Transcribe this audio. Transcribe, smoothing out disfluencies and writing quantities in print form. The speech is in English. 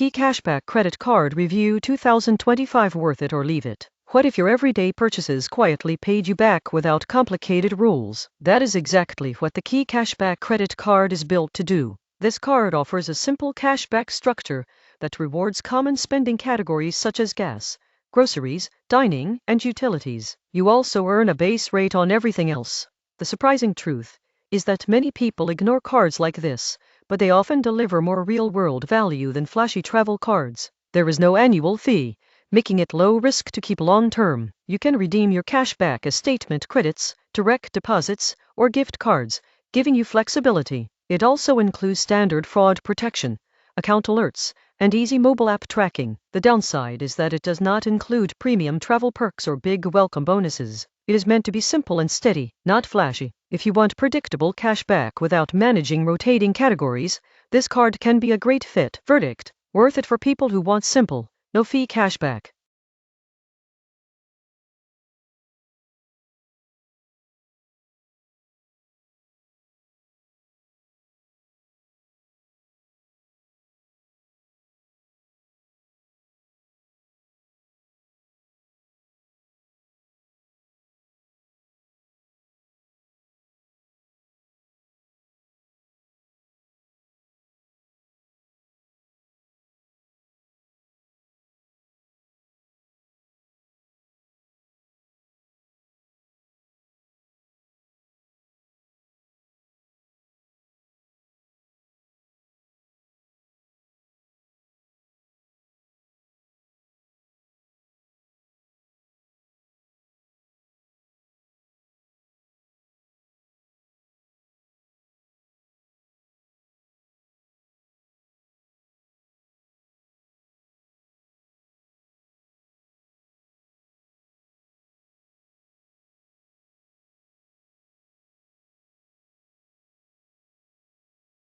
Key Cashback Credit Card Review 2025. Worth it or leave it? What if your everyday purchases quietly paid you back without complicated rules? That is exactly what the Key Cashback Credit Card is built to do. This card offers a simple cashback structure that rewards common spending categories such as gas, groceries, dining, and utilities. You also earn a base rate on everything else. The surprising truth is that many people ignore cards like this, but they often deliver more real-world value than flashy travel cards. There is no annual fee, making it low risk to keep long-term. You can redeem your cash back as statement credits, direct deposits, or gift cards, giving you flexibility. It also includes standard fraud protection, account alerts, and easy mobile app tracking. The downside is that it does not include premium travel perks or big welcome bonuses. It is meant to be simple and steady, not flashy. If you want predictable cash back without managing rotating categories, this card can be a great fit. Verdict: worth it for people who want simple, no-fee cashback.